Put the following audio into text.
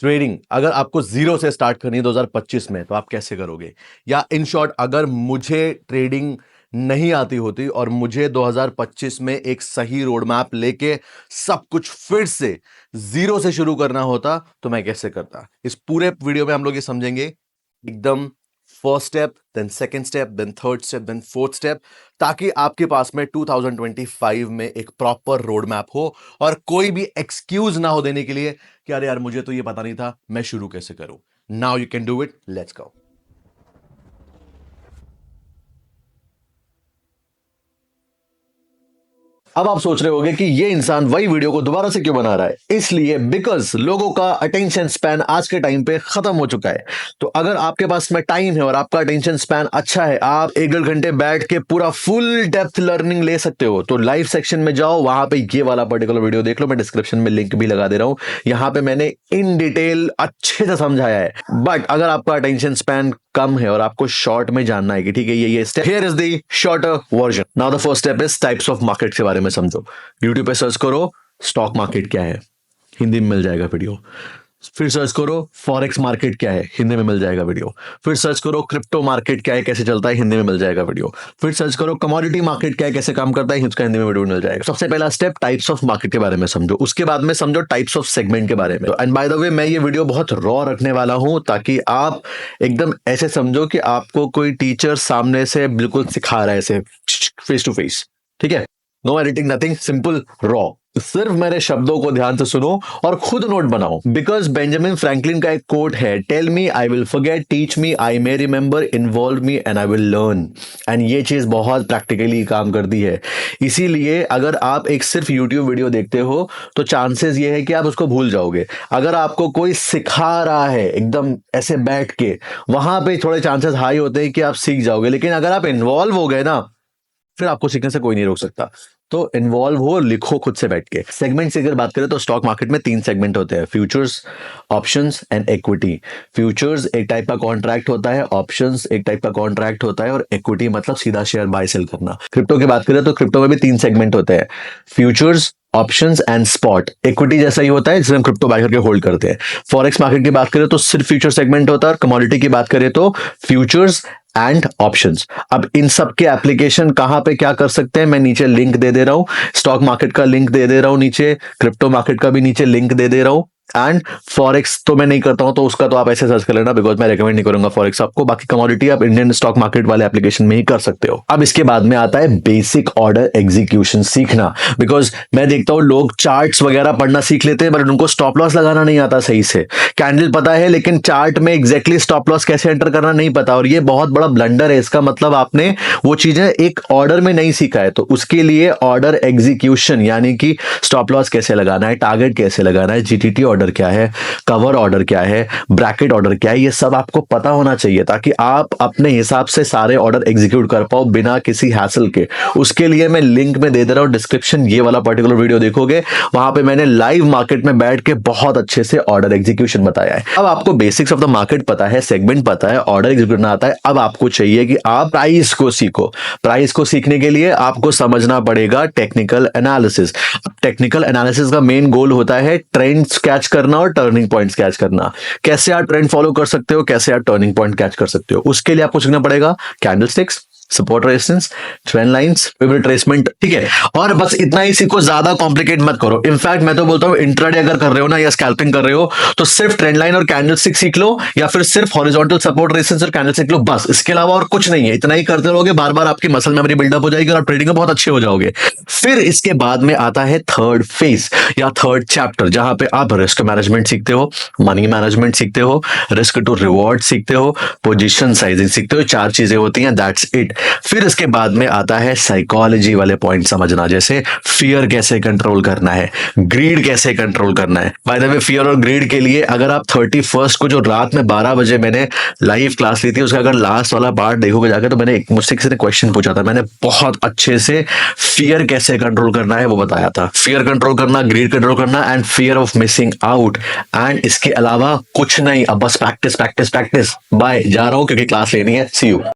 Trading अगर आपको zero से स्टार्ट करनी है 2025 में तो आप कैसे करोगे? या इन शॉर्ट, अगर मुझे ट्रेडिंग नहीं आती होती और मुझे 2025 में एक सही रोड मैप लेके सब कुछ फिर से जीरो से शुरू करना होता तो मैं कैसे करता? इस पूरे वीडियो में हम लोग ये समझेंगे एकदम, first step, then second step, then third step, then fourth step, ताकि आपके पास में 2025 में एक प्रॉपर रोड मैप हो और कोई भी एक्सक्यूज ना हो देने के लिए कि अरे यार मुझे तो ये पता नहीं था, मैं शुरू कैसे करूं। Now you can do it, let's go. अब आप सोच रहे होंगे कि ये इंसान वही वीडियो को दोबारा से क्यों बना रहा है। इसलिए बिकॉज लोगों का अटेंशन स्पैन आज के टाइम पे खत्म हो चुका है। तो अगर आपके पास में टाइम है और आपका अटेंशन स्पैन अच्छा है, आप 1-1.5 घंटे बैठ के पूरा फुल डेप्थ लर्निंग ले सकते हो, तो लाइव सेक्शन में जाओ, वहां पे ये वाला पर्टिकुलर वीडियो देख लो। मैं डिस्क्रिप्शन में लिंक भी लगा दे रहा हूं, यहां पे मैंने इन डिटेल अच्छे से समझाया है। बट अगर आपका अटेंशन स्पैन कम है और आपको शॉर्ट में जानना है कि ठीक है ये step, here is the shorter version. Now the first step is types of market के बारे में समझो। यूट्यूब पे सर्च करो स्टॉक मार्केट क्या है, हिंदी में मिल जाएगा वीडियो। फिर सर्च करो फॉरेक्स मार्केट क्या है, हिंदी में मिल जाएगा वीडियो। फिर सर्च करो क्रिप्टो मार्केट क्या है, कैसे चलता है, हिंदी में मिल जाएगा वीडियो। फिर सर्च करो कमोडिटी मार्केट क्या है, कैसे काम करता है, उसका हिंदी में वीडियो मिल जाएगा। सबसे पहला स्टेप टाइप्स ऑफ मार्केट के बारे में समझो, उसके बाद में समझो टाइप्स ऑफ सेगमेंट के बारे में। एंड बाय द वे, मैं ये वीडियो बहुत रॉ रखने वाला हूं ताकि आप एकदम ऐसे समझो कि आपको कोई टीचर सामने से बिल्कुल सिखा रहा है, ऐसे फेस टू फेस। ठीक है, no editing, nothing, simple raw. सिर्फ मेरे शब्दों को ध्यान से सुनो और खुद नोट बनाओ। बिकॉज बेंजामिन फ्रैंकलिन का एक कोट है, tell me I will forget, teach me I may remember, involve me and I will learn. And ये चीज बहुत प्रैक्टिकली काम करती है। इसीलिए अगर आप एक सिर्फ यूट्यूब वीडियो देखते हो तो चांसेस ये है कि आप उसको भूल जाओगे। अगर आपको कोई सिखा रहा है एकदम ऐसे बैठ के, वहां पे थोड़े चांसेस हाई होते हैं कि आप सीख जाओगे। लेकिन अगर आप इन्वॉल्व हो गए ना, फिर आपको सीखने से कोई नहीं रोक सकता। तो इन्वॉल्व हो, लिखो खुद से बैठ के। सेगमेंट से अगर बात करें तो स्टॉक मार्केट में 3 सेगमेंट होते हैं, futures, options and equity. Futures एक टाइप का कॉन्ट्रैक्ट होता है, ऑप्शंस एक टाइप का कॉन्ट्रैक्ट होता है, और इक्विटी मतलब सीधा शेयर बाय सेल करना। क्रिप्टो की बात करें तो क्रिप्टो में भी 3 सेगमेंट होते हैं, futures, options and spot. Equity जैसा ही होता है जिसे हम क्रिप्टो बाय करके होल्ड करते हैं। फॉरेक्स मार्केट की बात करें तो सिर्फ फ्यूचर सेगमेंट होता है, और कमोडिटी की बात करें तो फ्यूचर्स एंड ऑप्शंस। अब इन सब के एप्लीकेशन कहां पे क्या कर सकते हैं, मैं नीचे लिंक दे दे रहा हूं। स्टॉक मार्केट का लिंक दे दे रहा हूं नीचे, क्रिप्टो मार्केट का भी नीचे लिंक दे दे रहा हूं। एंड फॉरेक्स तो मैं नहीं करता हूं, तो उसका तो आप ऐसे सर्च कर लेना, बिकॉज मैं रेकमेंड नहीं करूंगा फॉरेक्स आपको। बाकी कमोडिटी आप इंडियन स्टॉक मार्केट वाले एप्लीकेशन में ही कर सकते हो। अब इसके बाद में आता है बेसिक ऑर्डर एग्जीक्यूशन सीखना। बिकॉज मैं देखता हूं लोग चार्ट्स वगैरह पढ़ना सीख लेते हैं, बट उनको स्टॉप लॉस लगाना नहीं आता सही से। कैंडल पता है लेकिन चार्ट में एग्जैक्टली स्टॉप लॉस कैसे एंटर करना नहीं पता, और ये बहुत बड़ा ब्लंडर है। इसका मतलब आपने वो चीजें एक ऑर्डर में नहीं सीखा है। तो उसके लिए ऑर्डर एग्जीक्यूशन, यानी कि स्टॉप लॉस कैसे लगाना है, टारगेट कैसे लगाना है, जीटीटी ऑर्डर क्या है, कवर ऑर्डर क्या है, ब्रैकेट ऑर्डर क्या है, ये सब आपको पता होना चाहिए ताकि आप अपने हिसाब से सारे ऑर्डर एग्जीक्यूट कर पाओ बिना किसी हैसल के। उसके लिए मैं लिंक में दे दे रहा हूं डिस्क्रिप्शन, ये वाला पर्टिकुलर वीडियो देखोगे, वहां पे मैंने लाइव मार्केट में बैठ के बहुत अच्छे से ऑर्डर एग्जीक्यूशन बताया है। अब आपको बेसिक्स ऑफ द मार्केट पता है, सेगमेंट पता है, ऑर्डर एग्जीक्यूट करना आता है। अब आपको चाहिए कि आप प्राइस को सीखो। प्राइस को सीखने के लिए आपको समझना पड़ेगा टेक्निकल एनालिसिस। टेक्निकल एनालिसिस का मेन गोल होता है ट्रेंड्स कैच करना और टर्निंग पॉइंट्स कैच करना। कैसे आप ट्रेंड फॉलो कर सकते हो, कैसे आप टर्निंग पॉइंट कैच कर सकते हो, उसके लिए आपको सीखना पड़ेगा candlesticks, support resistance, trend lines, pivot tradesman. ठीक है, और बस इतना ही सीखो, ज्यादा कॉम्प्लिकेट मत करो। इनफैक्ट मैं तो बोलता हूं इंट्राडे अगर कर रहे हो ना या स्कैल्पिंग कर रहे हो तो सिर्फ ट्रेंड लाइन और कैंडलस्टिक सीख लो, या फिर सिर्फ हॉरिजॉन्टल सपोर्ट रेजिस्टेंस और कैंडल सीख लो, बस। इसके अलावा और कुछ नहीं है। इतना ही करते रहोगे, बार बार आपकी मसल मेमोरी बिल्डअप हो जाएगी और आप ट्रेडिंग में बहुत अच्छे हो जाओगे। फिर इसके बाद में आता है थर्ड फेज या थर्ड चैप्टर, जहां पे आप रिस्क मैनेजमेंट सीखते हो, मनी मैनेजमेंट सीखते हो, रिस्क टू रिवॉर्ड सीखते हो, पोजीशन साइजिंग सीखते हो। 4 चीजें होती हैं, दैट्स इट। फिर इसके बाद में आता है साइकोलॉजी वाले पॉइंट समझना, जैसे फियर कैसे कंट्रोल करना है, ग्रीड कैसे कंट्रोल करना है। बाय द वे, फियर और ग्रीड के लिए अगर आप 31 को जो रात में 12 बजे मैंने लाइव क्लास ली थी, उसका अगर लास्ट वाला पार्ट देखोगे जाकर, तो मैंने मुझसे किसी ने क्वेश्चन पूछा था, मैंने बहुत अच्छे से फियर कैसे कंट्रोल करना है वो बताया था। फियर कंट्रोल करना, ग्रीड कंट्रोल करना and fear of missing out. And इसके अलावा कुछ नहीं, अब बस प्रैक्टिस प्रैक्टिस प्रैक्टिस। बाय, जा रहा हूं क्योंकि क्लास लेनी है। सी यू।